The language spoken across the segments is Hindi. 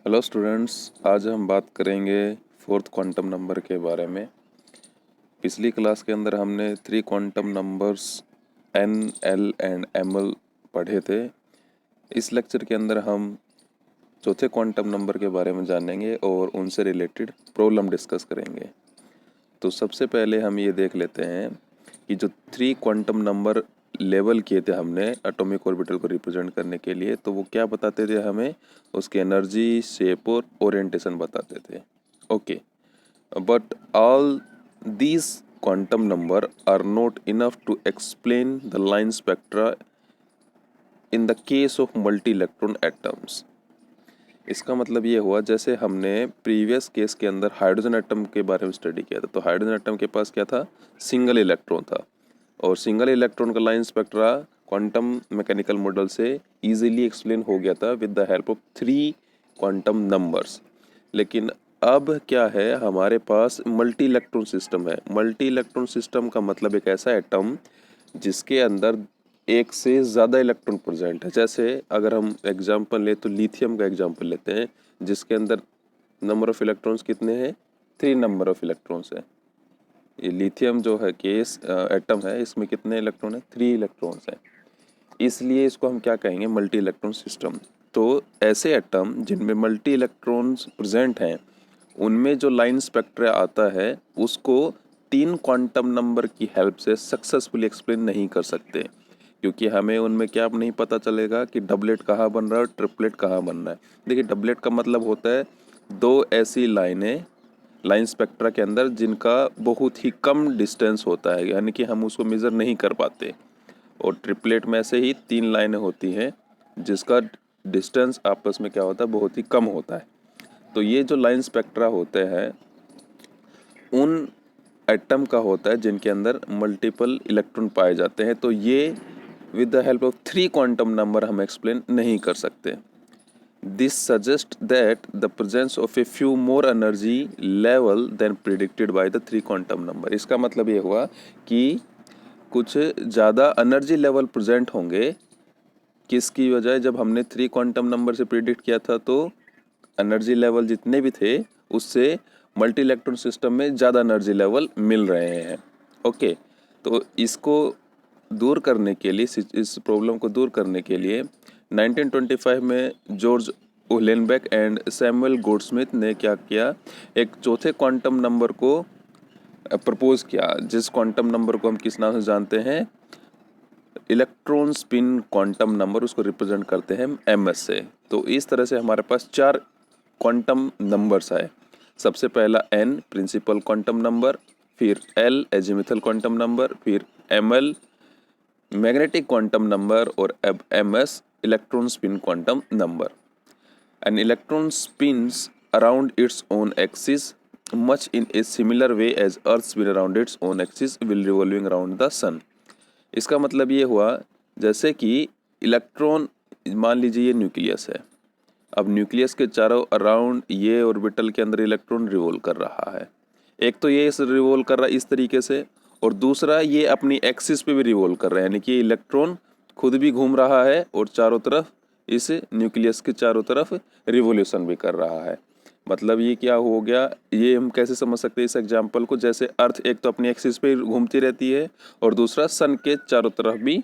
हेलो स्टूडेंट्स, आज हम बात करेंगे फोर्थ क्वांटम नंबर के बारे में। पिछली क्लास के अंदर हमने 3 quantum numbers N, L and M L पढ़े थे। इस लेक्चर के अंदर हम चौथे क्वांटम नंबर के बारे में जानेंगे और उनसे रिलेटेड प्रॉब्लम डिस्कस करेंगे। तो सबसे पहले हम ये देख लेते हैं कि जो 3 क्वांटम नंबर लेवल किए थे हमने एटॉमिक ऑर्बिटल को रिप्रेजेंट करने के लिए, तो वो क्या बताते थे हमें? उसकी एनर्जी, शेप और ओरिएंटेशन बताते थे। Okay, but all these quantum number are not enough to explain the line spectra in the case of multi-electron atoms। इसका मतलब ये हुआ, जैसे हमने प्रीवियस केस के अंदर हाइड्रोजन एटम के बारे में स्टडी किया था, तो हाइड्रोजन एटम के पास क्या था? सिंगल इलेक्ट्रॉन था, और सिंगल इलेक्ट्रॉन का line spectra quantum mechanical model से इजीली एक्सप्लेन हो गया था with the help of 3 quantum numbers. लेकिन अब क्या है, हमारे पास मल्टी इलेक्ट्रॉन सिस्टम है। मल्टी इलेक्ट्रॉन सिस्टम का मतलब एक ऐसा एटम जिसके अंदर एक से ज़्यादा इलेक्ट्रॉन प्रेजेंट है। जैसे अगर हम एग्जांपल ले तो लिथियम का एग्जांपल लेते हैं, जिसके अंदर नंबर ऑफ इलेक्ट्रॉन्स कितने हैं? 3 नंबर ऑफ इलेक्ट्रॉन्स है। ये लिथियम जो है केस एटम है, इसमें कितने इलेक्ट्रॉन है? 3 इलेक्ट्रॉन्स हैं। इसलिए इसको हम क्या कहेंगे? Multi electron system. तो ऐसे एटम जिनमें मल्टी इलेक्ट्रॉन्स प्रेजेंट हैं, उनमें जो लाइन स्पेक्ट्रा आता है उसको 3 क्वांटम नंबर की हेल्प से सक्सेसफुली एक्सप्लेन नहीं कर सकते, क्योंकि हमें उनमें क्या नहीं पता चलेगा कि डबलेट कहाँ बन रहा है और ट्रिपलेट कहाँ बन रहा है। देखिए, डबलेट का मतलब होता है 2 ऐसी लाइनें लाइन स्पेक्ट्रा के अंदर जिनका बहुत ही कम डिस्टेंस होता है, यानी कि हम उसको मेज़र नहीं कर पाते। और ट्रिपलेट में ऐसे ही 3 लाइनें होती हैं जिसका डिस्टेंस आपस में क्या होता है? बहुत ही कम होता है। तो ये जो लाइन स्पेक्ट्रा होते हैं उन एटम का होता है जिनके अंदर मल्टीपल इलेक्ट्रॉन पाए जाते हैं। तो ये with the help of 3 quantum number हम एक्सप्लेन नहीं कर सकते। This suggest that the presence of a few more energy level than predicted by the 3 quantum number. इसका मतलब ये हुआ कि कुछ ज़्यादा एनर्जी लेवल प्रेजेंट होंगे। किसकी वजह? जब हमने 3 क्वांटम नंबर से प्रिडिक्ट किया था तो एनर्जी लेवल जितने भी थे उससे मल्टी इलेक्ट्रॉन सिस्टम में ज़्यादा एनर्जी लेवल मिल रहे हैं। ओके, तो इसको दूर करने के लिए, इस प्रॉब्लम को दूर करने के लिए 1925 में George Uhlenbeck and Samuel Goldsmith ने क्या किया? एक चौथे क्वांटम नंबर को प्रपोज किया, जिस क्वांटम नंबर को हम किस नाम से जानते हैं? Electron spin quantum number. उसको रिप्रेजेंट करते हैं एमएस से। तो इस तरह से हमारे पास 4 क्वांटम नंबर्स है। सबसे पहला एन प्रिंसिपल क्वांटम नंबर, फिर एल एजीमुथल क्वांटम नंबर, फिर एमएल मैग्नेटिक क्वांटम नंबर, और अब MS electron spin quantum number. An electron spins around its own axis much in a similar way as Earth spin around its own axis while revolving around the sun। इसका मतलब ये हुआ, जैसे कि इलेक्ट्रॉन, मान लीजिए ये न्यूक्लियस है। अब न्यूक्लियस के चारों अराउंड ये ऑर्बिटल के अंदर इलेक्ट्रॉन रिवॉल्व कर रहा है। एक तो ये रिवॉल्व कर रहा है इस तरीके से, और दूसरा ये अपनी एक्सिस पे भी रिवॉल्व कर रहा है, यानी कि इलेक्ट्रॉन खुद भी घूम रहा है और चारों तरफ, इस न्यूक्लियस के चारों तरफ रिवोल्यूशन भी कर रहा है। मतलब ये क्या हो गया? ये हम कैसे समझ सकते हैं इस एग्जाम्पल को? जैसे अर्थ एक तो अपनी एक्सिस पे घूमती रहती है और दूसरा सन के चारों तरफ भी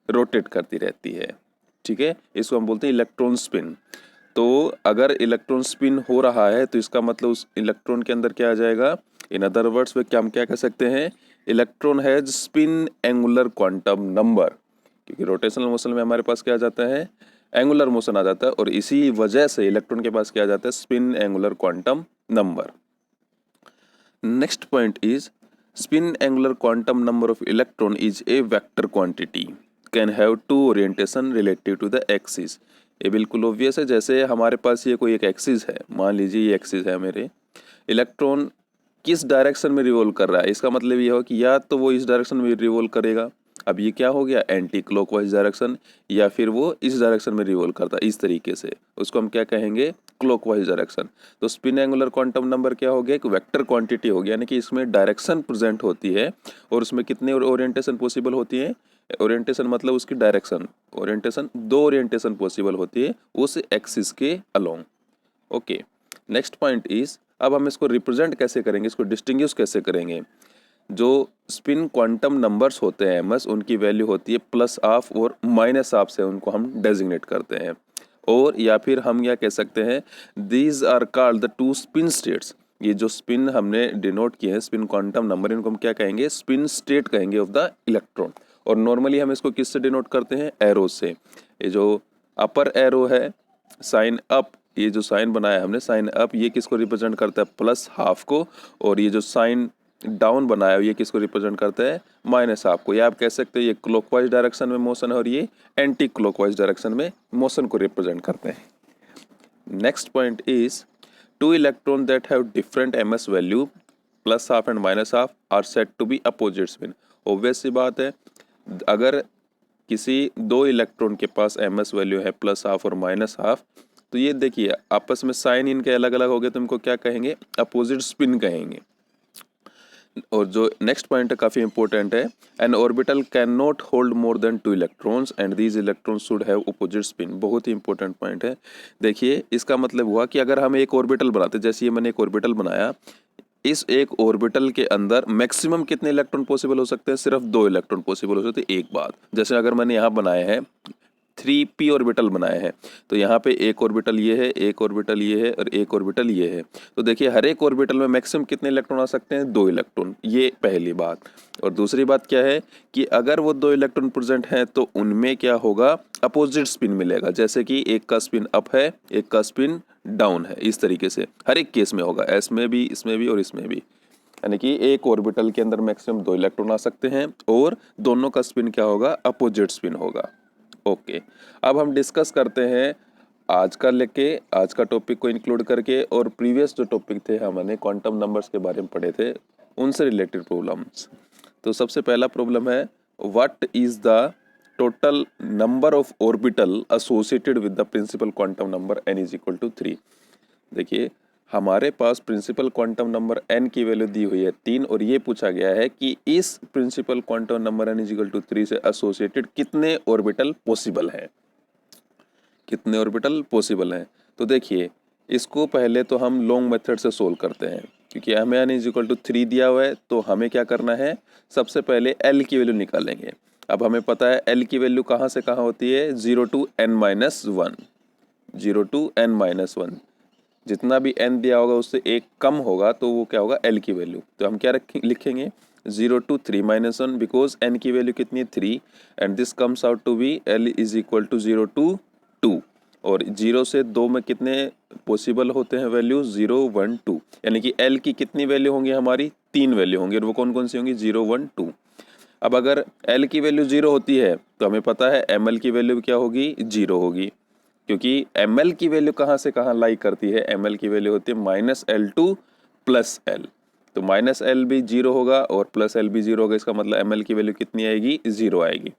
रोटेट करती रहती है। ठीक है, इसको हम बोलते हैं इलेक्ट्रॉन स्पिन। तो अगर इलेक्ट्रॉन स्पिन हो रहा है तो इसका मतलब उस इलेक्ट्रॉन के अंदर क्या आ जाएगा? इन अदर वर्ड्स में क्या हम क्या कह सकते हैं? Electron has spin angular quantum number, क्योंकि रोटेशनल मोशन में हमारे पास क्या आ जाता है? एंगुलर मोशन आ जाता है, और इसी वजह से इलेक्ट्रॉन के पास क्या आ जाता है? Spin angular quantum number. Next point is spin angular quantum number of electron is a vector quantity can have 2 orientation relative to the axis. ये बिल्कुल ऑब्वियस है। जैसे हमारे पास ये कोई एक एक्सिस है, मान लीजिए ये एक्सिस है मेरे, इलेक्ट्रॉन किस डायरेक्शन में रिवॉल्व कर रहा है? इसका मतलब ये हो कि या तो वो इस डायरेक्शन में रिवॉल्व करेगा, अब ये क्या हो गया? एंटी क्लॉकवाइज डायरेक्शन, या फिर वो इस डायरेक्शन में रिवॉल्व करता है इस तरीके से, उसको हम क्या कहेंगे? Clockwise direction. तो स्पिन एंगुलर क्वांटम नंबर क्या हो गया? एक वेक्टर क्वांटिटी हो गया, यानी कि इसमें डायरेक्शन प्रेजेंट होती है और उसमें कितने ओरिएंटेशन पॉसिबल होती है? ओरिएंटेशन मतलब उसकी डायरेक्शन, ओरिएंटेशन 2 ओरिएंटेशन पॉसिबल होती है उस एक्सिस के along. Okay, next point is, अब हम इसको रिप्रेजेंट कैसे करेंगे, इसको डिस्टिंग्विश कैसे करेंगे। जो स्पिन क्वांटम नंबर्स होते हैं एमएस, उनकी वैल्यू होती है प्लस हाफ और माइनस हाफ से उनको हम डेजिग्नेट करते हैं। और या फिर हम क्या कह सकते हैं, these are called the two spin states. ये जो स्पिन हमने डिनोट किए हैं स्पिन क्वांटम नंबर, इनको हम क्या कहेंगे, स्पिन स्टेट कहेंगे ऑफ द इलेक्ट्रॉन। और नॉर्मली हम इसको किससे डिनोट करते हैं, एरो से। ये जो अपर एरो है साइन अप, ये जो साइन बनाया हमने साइन अप, ये किसको रिप्रेजेंट करता है, प्लस हाफ को। और ये जो साइन डाउन बनाया ये किसको रिप्रेजेंट करता है, माइनस हाफ को। या आप कह सकते हैं ये क्लॉकवाइज डायरेक्शन में मोशन है और ये एंटी क्लॉकवाइज डायरेक्शन में मोशन को रिप्रेजेंट करते हैं। Next point is, two electron that have different MS value plus half and minus half are said to be opposite spin. Obvious सी बात है, अगर किसी दो इलेक्ट्रॉन के पास एमएस वैल्यू है प्लस हाफ और माइनस हाफ, तो ये देखिए आपस में साइन इनके अलग अलग हो गए, तो इनको क्या कहेंगे, अपोजिट स्पिन कहेंगे। और जो नेक्स्ट पॉइंट है काफ़ी इंपॉर्टेंट है, N orbital can not hold more than two electrons and these electrons should have opposite spin. बहुत ही इंपॉर्टेंट पॉइंट है। देखिए इसका मतलब हुआ कि अगर हम एक ऑर्बिटल बनाते, जैसे ये मैंने एक ऑर्बिटल बनाया, इस एक ऑर्बिटल के अंदर मैक्सिमम कितने इलेक्ट्रॉन पॉसिबल हो सकते हैं, सिर्फ 2 इलेक्ट्रॉन पॉसिबल हो सकते हैं एक बार। जैसे अगर मैंने यहाँ बनाया है 3p ऑर्बिटल बनाए हैं, तो यहाँ पे एक ऑर्बिटल ये है, एक ऑर्बिटल ये है और एक ऑर्बिटल ये है। तो देखिए हर एक ऑर्बिटल में मैक्सिमम कितने इलेक्ट्रॉन आ सकते हैं, 2 इलेक्ट्रॉन। ये पहली बात। और दूसरी बात क्या है कि अगर वो 2 इलेक्ट्रॉन प्रेजेंट हैं तो उनमें क्या होगा, अपोजिट स्पिन मिलेगा। जैसे कि एक का स्पिन अप है, एक का स्पिन डाउन है, इस तरीके से हर एक केस में होगा, एस में भी, इसमें भी और इसमें भी। यानी कि एक ऑर्बिटल के अंदर मैक्सिमम 2 इलेक्ट्रॉन आ सकते हैं और दोनों का स्पिन क्या होगा, अपोजिट स्पिन होगा। ओके, अब हम डिस्कस करते हैं आज का टॉपिक को इंक्लूड करके, और प्रीवियस जो टॉपिक थे हमने क्वांटम नंबर्स के बारे में पढ़े थे, उनसे रिलेटेड प्रॉब्लम्स। तो सबसे पहला प्रॉब्लम है, what is the total number of orbital associated with the principal quantum number n is equal to 3। देखिए हमारे पास प्रिंसिपल क्वांटम नंबर n की वैल्यू दी हुई है 3, और ये पूछा गया है कि इस principal quantum number n equal to 3 से एसोसिएटेड कितने ऑर्बिटल पॉसिबल हैं, कितने ऑर्बिटल पॉसिबल हैं। तो देखिए इसको पहले तो हम लॉन्ग मेथड से सोल्व करते हैं, क्योंकि हमें n इक्वल टू 3 दिया हुआ है, तो हमें क्या करना है, सबसे पहले l की वैल्यू निकालेंगे। अब हमें पता है l की वैल्यू कहाँ से कहाँ होती है, 0 टू n-1, 0 टू n-1। जितना भी n दिया होगा उससे एक कम होगा तो वो क्या होगा, l की वैल्यू। तो हम क्या लिखेंगे, 0 टू 3-1, बिकॉज n की वैल्यू कितनी है, 3, and this comes out to be l is equal to 0 to 2। और 0 से 2 में कितने पॉसिबल होते हैं वैल्यू, 0, 1, 2। यानी कि l की कितनी वैल्यू होंगी, हमारी 3 वैल्यू होंगी, और वो कौन कौन सी होंगी, 0, 1, 2। अब अगर l की वैल्यू 0 होती है तो हमें पता है ml की वैल्यू क्या होगी, 0 होगी, क्योंकि ml की वैल्यू कहाँ से कहाँ लाई करती है, ml की वैल्यू होती है -L टू +L। तो -L भी 0 होगा और +L भी 0 होगा, इसका मतलब ml की वैल्यू कितनी आएगी, 0 आएगी।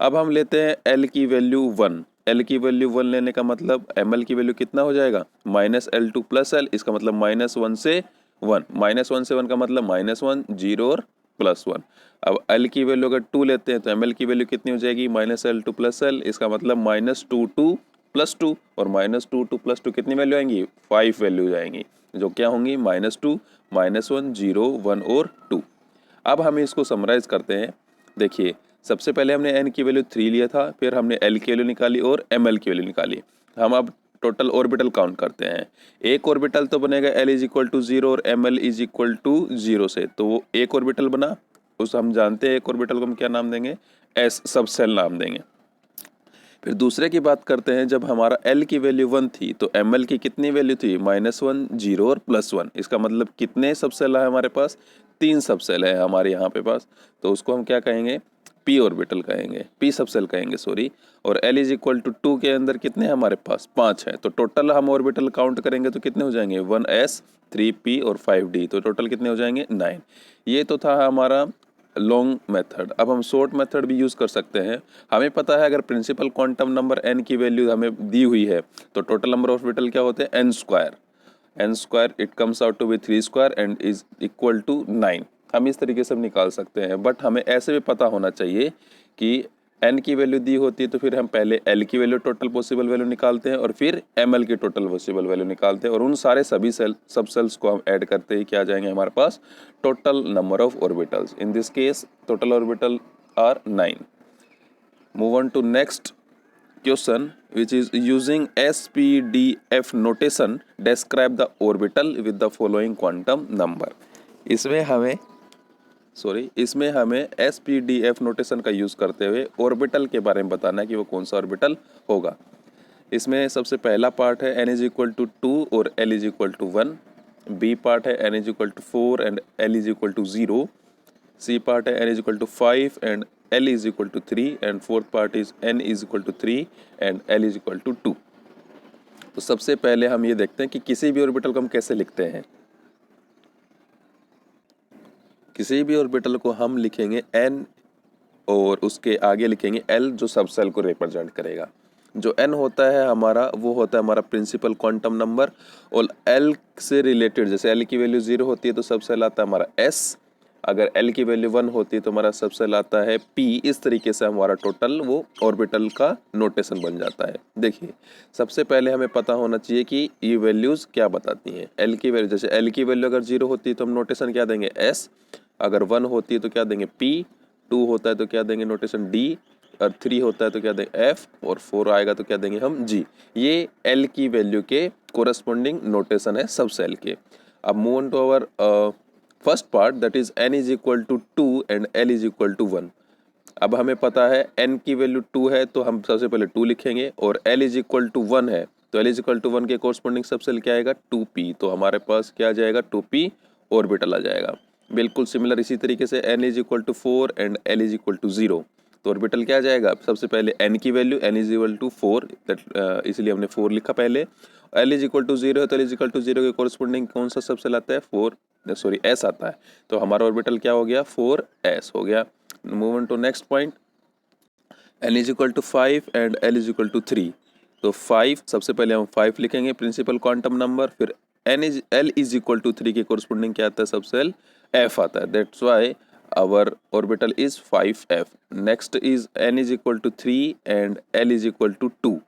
अब हम लेते हैं l की वैल्यू 1, l की वैल्यू 1 लेने का मतलब ml की वैल्यू कितना हो जाएगा, -L टू +L, इसका मतलब -1 से 1, -1 से 1 का मतलब -1, 0 और +1। अब l की वैल्यू अगर 2 लेते हैं तो ml की वैल्यू कितनी हो जाएगी, -L टू +L, इसका मतलब -2 टू +2, और -2 टू +2 कितनी वैल्यू आएंगी, 5 वैल्यू आएंगी, जो क्या होंगी, -2, -1, 0, 1 और 2। अब हम इसको समराइज करते हैं। देखिए सबसे पहले हमने n की वैल्यू 3 लिया था, फिर हमने l की वैल्यू निकाली और ml की वैल्यू निकाली। हम अब टोटल ऑर्बिटल काउंट करते हैं। एक ऑर्बिटल तो बनेगा l इज इक्वल टू 0 और ml इज इक्वल टू 0 से, तो वो एक ऑर्बिटल बना, उस हम जानते हैं एक ऑर्बिटल को हम क्या नाम देंगे, s सबसेल नाम देंगे। फिर दूसरे की बात करते हैं, जब हमारा l की वैल्यू 1 थी तो ml की कितनी वैल्यू थी, -1, 0 और +1। इसका मतलब कितने सबसेल है हमारे पास, 3 सबसेल है हमारे यहाँ पे पास, तो उसको हम क्या कहेंगे, p ऑर्बिटल कहेंगे, p सबसेल कहेंगे सॉरी। और l इज इक्वल टू 2 के अंदर कितने हैं हमारे पास, 5 है, तो टोटल हम ऑर्बिटल काउंट करेंगे तो कितने हो जाएंगे, 1s, 3p और 5d, तो टोटल कितने हो जाएंगे, 9। ये तो था हमारा लॉन्ग मेथड। अब हम शॉर्ट मेथड भी यूज़ कर सकते हैं। हमें पता है अगर प्रिंसिपल क्वांटम नंबर n की वैल्यू हमें दी हुई है तो टोटल नंबर ऑफ ऑर्बिटल क्या होते हैं, n² it comes out to be 3² and is equal to 9। हम इस तरीके से निकाल सकते हैं, बट हमें ऐसे भी पता होना चाहिए कि n की वैल्यू दी होती है तो फिर हम पहले l की वैल्यू टोटल पॉसिबल वैल्यू निकालते हैं और फिर ml की टोटल पॉसिबल वैल्यू निकालते हैं और उन सारे सभी सब सेल्स को हम ऐड करते ही क्या आ जाएंगे हमारे पास total number of orbitals. In this case total orbital are 9। Move on to next question which is using SPDF notation describe the orbital with the following quantum number। इसमें हमें SPDF नोटेशन का यूज़ करते हुए ऑर्बिटल के बारे में बताना है कि वो कौन सा ऑर्बिटल होगा। इसमें सबसे पहला पार्ट है n इज इक्वल टू 2 और l is equal to 1। B part है n is equal to 4 and l is equal to 0। C part है n is equal to 5 and l is equal to 3 and fourth part is n is equal to 3 and l is equal to 2। तो सबसे पहले हम ये देखते हैं कि किसी भी ऑर्बिटल को हम कैसे लिखते हैं। किसी भी ऑर्बिटल को हम लिखेंगे n और उसके आगे लिखेंगे l जो सब सेल को रिप्रेजेंट करेगा। जो n होता है हमारा वो होता है हमारा प्रिंसिपल क्वांटम नंबर और l से रिलेटेड जैसे l की वैल्यू 0 होती है तो सब सेल आता है हमारा s, अगर l की वैल्यू 1 होती है तो हमारा सब सेल आता है p। इस तरीके से हमारा टोटल वो ऑर्बिटल का नोटेशन बन जाता है। देखिए सबसे पहले हमें पता होना चाहिए कि ये वैल्यूज़ क्या बताती हैं। l की वैल्यू जैसे l की वैल्यू अगर 0 होती है तो हम नोटेशन क्या देंगे s, अगर 1 होती है तो क्या देंगे p, 2 होता है तो क्या देंगे नोटेशन d, और 3 होता है तो क्या देंगे f, और 4 आएगा तो क्या देंगे हम g। ये l की वैल्यू के कोरस्पॉन्डिंग नोटेशन है सब सेल के। अब move on to our first part that is n is equal to 2 and l is equal to 1। अब हमें पता है n की वैल्यू 2 है तो हम सबसे पहले 2 लिखेंगे और l इज इक्वल टू 1 है तो l इज इक्वल टू 1 के कोरस्पॉन्डिंग सब सेल क्या आएगा 2p। तो हमारे पास क्या आ जाएगा 2p ऑर्बिटल आ जाएगा। बिल्कुल सिमिलर इसी तरीके से n is equal to 4 and l is equal to 0 तो ऑर्बिटल क्या आ जाएगा। सबसे पहले n की value n is equal to 4 इसलिए हमने 4 लिखा पहले। l इज इक्वल टू 0 है तो l इज इक्वल टू 0 के कोरस्पॉन्डिंग कौन सा सब सेल आता है s आता है तो हमारा ऑर्बिटल क्या हो गया 4s हो गया। Move on to next point n is equal to 5 and l is equal to 3। तो 5 सबसे पहले हम 5 लिखेंगे प्रिंसिपल क्वांटम नंबर, फिर l इज इक्वल टू 3 के कोरस्पॉन्डिंग क्या आता है सब सेल f आता है। That's why our orbital is 5f। Next is n is equal to 3 and l is equal to 2।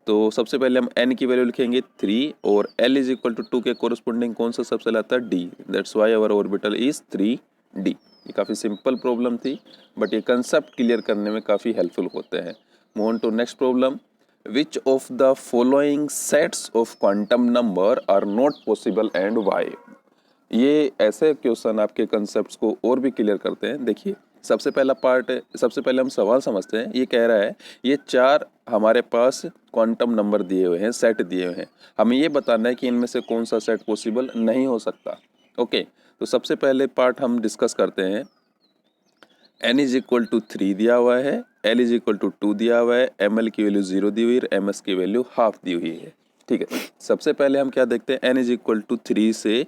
तो सबसे पहले हम n की वैल्यू लिखेंगे 3 और l इज इक्वल टू 2 के कोरस्पॉन्डिंग कौन सा सब सेल आता है d। That's why our orbital is 3d। ये काफ़ी सिंपल प्रॉब्लम थी बट ये कंसेप्ट क्लियर करने में काफ़ी हेल्पफुल होते हैं। Move on to next problem. Which of the following sets of quantum number are not possible and why. ये ऐसे क्वेश्चन आपके कंसेप्ट को और भी क्लियर करते हैं। देखिए सबसे पहले हम सवाल समझते हैं। ये कह रहा है ये 4 हमारे पास क्वांटम नंबर दिए हुए हैं, सेट दिए हुए हैं, हमें ये बताना है कि इनमें से कौन सा सेट पॉसिबल नहीं हो सकता। ओके तो सबसे पहले पार्ट हम डिस्कस करते हैं। n इज इक्वल टू 3 दिया हुआ है, l इज इक्वल टू 2 दिया हुआ है, ml की वैल्यू 0 दी हुई है, ms की वैल्यू हाफ दी हुई है। ठीक है सबसे पहले हम क्या देखते हैं n इज इक्वल टू 3 से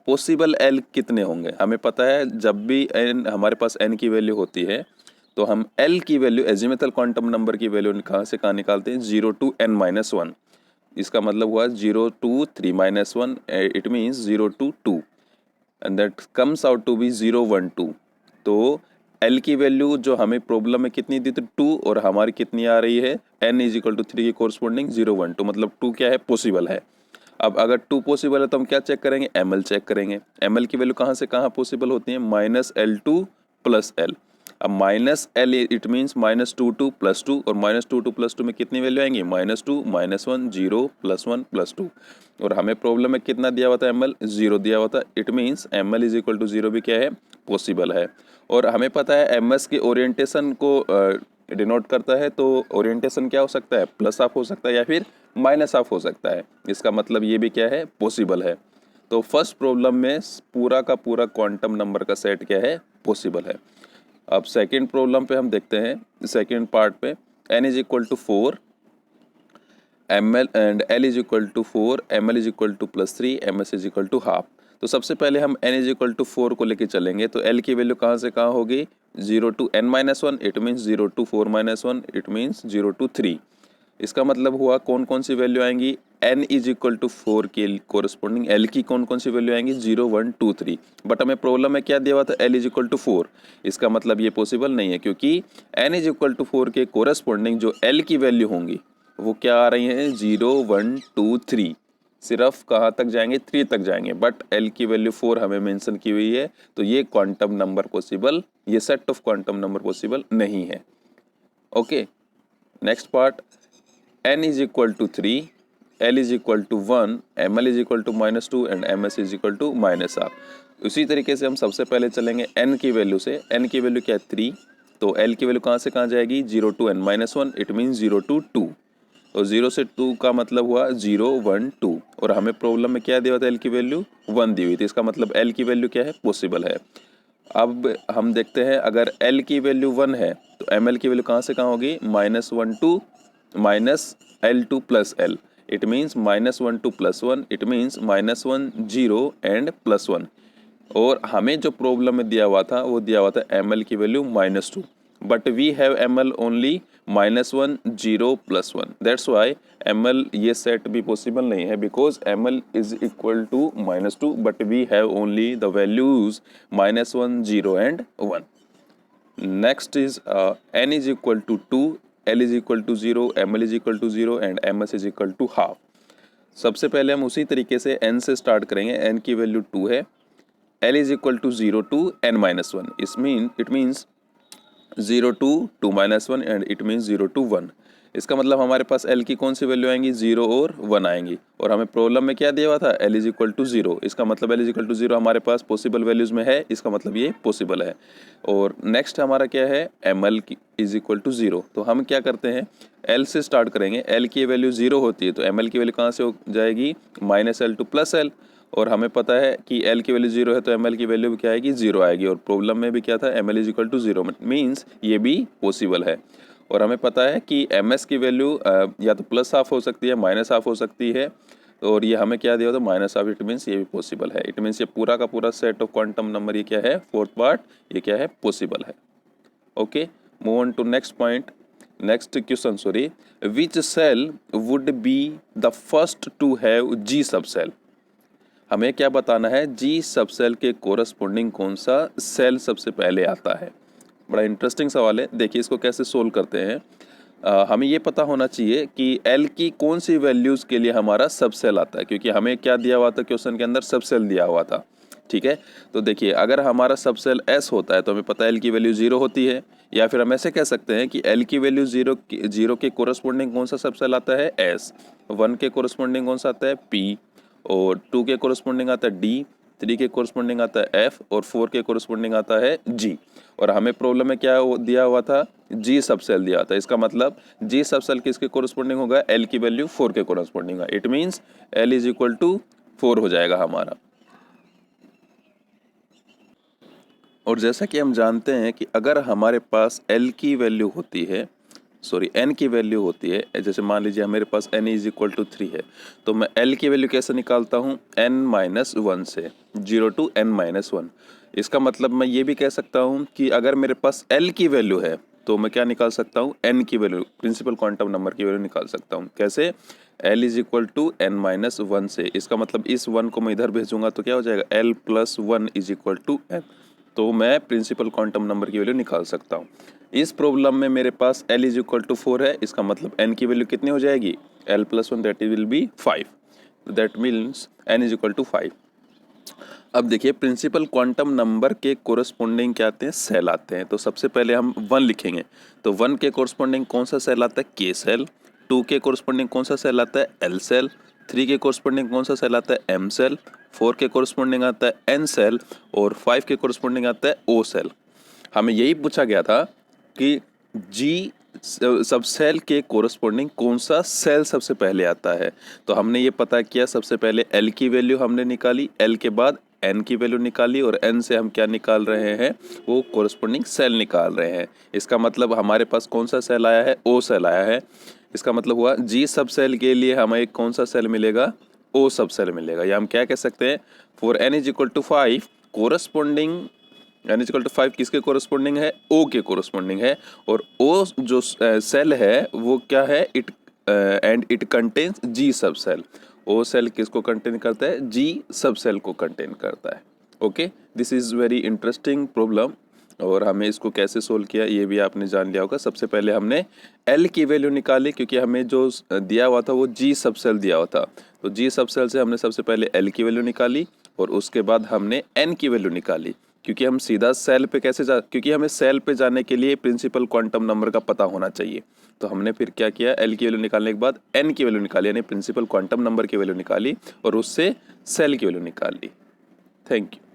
पॉसिबल l कितने होंगे। हमें पता है जब भी n हमारे पास n की वैल्यू होती है तो हम l की वैल्यू एजिमुथल क्वांटम नंबर की वैल्यू कहाँ से कहाँ निकालते हैं 0 टू n-1। इसका मतलब हुआ 0 to 3-1 it means 0 to 2 and that comes out to be 0 1 2। तो l की वैल्यू जो हमें प्रॉब्लम में कितनी दी थी 2 और हमारी कितनी आ रही है n इज इक्वल टू 3 की कोरस्पॉन्डिंग 0 1 2 मतलब 2 क्या है पॉसिबल है। अब अगर 2 पॉसिबल है तो हम क्या चेक करेंगे ml चेक करेंगे। ml की वैल्यू कहाँ से कहाँ पॉसिबल होती है -L2 प्लस l। अब -l इट मीन्स -2 2 प्लस 2 और -2 2 प्लस 2 में कितनी वैल्यू आएंगी -2 -1 0 +1 +2 और हमें प्रॉब्लम में कितना दिया हुआ था ml 0 दिया हुआ था। It means ml is equal to 0 भी क्या है पॉसिबल है। और हमें पता है ms के ओरिएंटेशन को डिनोट करता है तो ओरिएंटेशन क्या हो सकता है प्लस हाफ हो सकता है या फिर माइनस हाफ हो सकता है। इसका मतलब ये भी क्या है पॉसिबल है। तो फर्स्ट प्रॉब्लम में पूरा का पूरा क्वांटम नंबर का सेट क्या है पॉसिबल है। अब सेकंड प्रॉब्लम पे हम देखते हैं सेकंड पार्ट पे n is equal to 4 ml and l is equal to 4 ml is equal to +3 ms is equal to half. तो सबसे पहले हम n इज इक्वल टू 4 को लेके चलेंगे तो l की वैल्यू कहाँ से कहाँ होगी 0 to n-1 it means 0 to 4-1 it means 0 to 3। इसका मतलब हुआ कौन कौन सी वैल्यू आएंगी n इज इक्वल टू 4 के कोरस्पॉन्डिंग l की कौन कौन सी वैल्यू आएंगी 0 1 2 3, बट हमें प्रॉब्लम में क्या दिया हुआ था l इज इक्वल टू 4। इसका मतलब ये पॉसिबल नहीं है क्योंकि n इज इक्वल टू 4 के कोरस्पॉन्डिंग जो l की वैल्यू होंगी वो क्या आ रही हैं 0 1 2 3, सिर्फ कहाँ तक जाएंगे 3 तक जाएंगे, बट l की वैल्यू 4 हमें मेंशन की हुई है, तो ये क्वांटम नंबर पॉसिबल, ये set of quantum number possible नहीं है। Okay, next part, n is equal to 3, l is equal to 1, ml is equal to -2 and ms is equal to -r। उसी तरीके से हम सबसे पहले चलेंगे n की वैल्यू से। n की वैल्यू क्या है 3, तो l की वैल्यू कहाँ से कहाँ जाएगी 0 to n -1, it means 0 to 2, तो 0 से 2 का मतलब हुआ 0 1 2, और हमें प्रॉब्लम में क्या दिया हुआ था l की वैल्यू 1 दी हुई थी, इसका मतलब l की वैल्यू क्या है पॉसिबल है। अब हम देखते हैं अगर l की वैल्यू 1 है तो ml की वैल्यू कहाँ से कहाँ होगी -1 to -l2 plus l, it means -1 to +1, it means -1 0 and +1, और हमें जो प्रॉब्लम में दिया हुआ था वो दिया हुआ था ml की value -2, but we have ml only -1 0 +1, that's why ml ये सेट भी पॉसिबल नहीं है because ml is equal to -2 but we have only the values -1 0 and 1। Next is n is equal to 2, l is equal to 0, ml is equal to 0 and ms is equal to half. सबसे पहले हम उसी तरीके से n से स्टार्ट करेंगे, n की वैल्यू 2 है, l is equal to 0 to n -1, it means 0 to 2 -1 and it means 0 to 1। इसका मतलब हमारे पास l की कौन सी वैल्यू आएंगी 0 और 1 आएंगी, और हमें प्रॉब्लम में क्या दिया हुआ था l इज इक्वल टू 0, इसका मतलब l इज इक्वल टू 0 हमारे पास पॉसिबल वैल्यूज में है, इसका मतलब ये पॉसिबल है। और नेक्स्ट हमारा क्या है ml इज इक्वल टू 0, तो हम क्या करते हैं l से स्टार्ट करेंगे, l की वैल्यू 0 होती है तो ml की वैल्यू कहाँ से हो जाएगी -l टू +l, और हमें पता है कि l की वैल्यू 0 है तो ml की वैल्यू भी क्या आएगी 0 आएगी, और प्रॉब्लम में भी क्या था ml is equal to 0, means ये भी पॉसिबल है। और हमें पता है कि ms की वैल्यू या तो +½ हो सकती है -½ हो सकती है, और ये हमें क्या दिया होता है -½ इट मीन्स ये भी पॉसिबल है, इट मीन्स ये पूरा का पूरा सेट ऑफ क्वांटम नंबर ये क्या है फोर्थ पार्ट ये क्या है पॉसिबल है। Okay, move on to next point, next question sorry, which shell would be the first to have G subshell. हमें क्या बताना है G सब सेल के कोरस्पॉन्डिंग कौन सा सेल सबसे पहले आता है। बड़ा इंटरेस्टिंग सवाल है, देखिए इसको कैसे सोल्व करते हैं। हमें ये पता होना चाहिए कि L की कौन सी वैल्यूज़ के लिए हमारा सब सेल आता है, क्योंकि हमें क्या दिया हुआ था क्वेश्चन के अंदर सब सेल दिया हुआ था, ठीक है। तो देखिए अगर हमारा सब सेल S होता है तो हमें पता है L की वैल्यू 0 होती है, या फिर हम ऐसे कह सकते हैं कि L की वैल्यू 0 के कोरस्पॉन्डिंग कौन सा सब सेल आता है S, 1 के कोरस्पॉन्डिंग कौन सा आता है P, और 2 के कोरस्पॉन्डिंग आता है D, 3 के कोरस्पॉन्डिंग आता है F, और 4 के कोरस्पॉन्डिंग आता है G। और हमें प्रॉब्लम में क्या दिया हुआ था G सब सेल दिया था, इसका मतलब G सब सेल किसके कोरस्पॉन्डिंग होगा L की वैल्यू 4 के कोरस्पॉन्डिंग है, it means L is equal to 4 हो जाएगा हमारा। और जैसा कि हम जानते हैं कि अगर हमारे पास L की वैल्यू होती है N की वैल्यू होती है, जैसे मान लीजिए मेरे पास N इज इक्वल टू 3 है, तो मैं L की वैल्यू कैसे निकालता हूँ N-1 से, 0 टू N-1। इसका मतलब मैं ये भी कह सकता हूँ कि अगर मेरे पास L की वैल्यू है तो मैं क्या निकाल सकता हूँ N की वैल्यू, प्रिंसिपल क्वांटम नंबर की वैल्यू निकाल सकता हूँ। कैसे? L is equal to N-1 से, इसका मतलब इस 1 को मैं इधर भेजूंगा तो क्या हो जाएगा L+1 is equal to N, तो मैं प्रिंसिपल क्वांटम नंबर की वैल्यू निकाल सकता हूँ। इस प्रॉब्लम में मेरे पास L इज इक्वल टू 4 है, इसका मतलब N की वैल्यू कितनी हो जाएगी L+1 that will be 5, that means N is equal to 5। अब देखिए प्रिंसिपल क्वांटम नंबर के कोरस्पॉन्डिंग क्या आते हैं सेल आते हैं, तो सबसे पहले हम 1 लिखेंगे, तो 1 के कोरस्पॉन्डिंग कौन सा सेल आता है K सेल, 2 के कोरस्पॉन्डिंग कौन सा सेल आता है L सेल, 3 के कोरस्पॉन्डिंग कौन सा सेल आता है M सेल, 4 के कोरस्पॉन्डिंग आता है N सेल, और 5 के कोरस्पॉन्डिंग आता है O सेल। हमें यही पूछा गया था कि G सब सेल के कोरस्पॉन्डिंग कौन सा सेल सबसे पहले आता है, तो हमने ये पता किया, सबसे पहले L की वैल्यू हमने निकाली, L के बाद N की वैल्यू निकाली, और N से हम क्या निकाल रहे हैं वो कोरस्पॉन्डिंग सेल निकाल रहे हैं। इसका मतलब हमारे पास कौन सा सेल आया है O सेल आया है, इसका मतलब हुआ G सब सेल के लिए हमें कौन सा सेल मिलेगा O सब सेल मिलेगा, या हम क्या कह सकते हैं for N is equal to 5 corresponding N is equal to 5 किसके कोरस्पॉन्डिंग है O के कोरस्पॉन्डिंग है, और O जो सेल है वो क्या है एंड इट कंटेन्स जी सब सेल। ओ सेल किसको कंटेन करता है? जी सब सेल को कंटेन करता है। Okay, this is very interesting problem. और हमें इसको कैसे सोल्व किया ये भी आपने जान लिया होगा। सबसे पहले हमने एल की वैल्यू निकाली, क्योंकि हमें जो दिया हुआ था वो जी सब सेल दिया हुआ था। तो जी सब सेल से हमने सबसे पहले एल की वैल्यू निकाली और उसके बाद हमने एन की वैल्यू निकाली, क्योंकि हम सीधा सेल पे कैसे क्योंकि हमें सेल पे जाने के लिए प्रिंसिपल क्वांटम नंबर का पता होना चाहिए। तो हमने फिर क्या किया, एल की वैल्यू निकालने के बाद एन की वैल्यू निकाली, यानी प्रिंसिपल क्वांटम नंबर की वैल्यू निकाली और उससे सेल की वैल्यू निकाल ली। Thank you.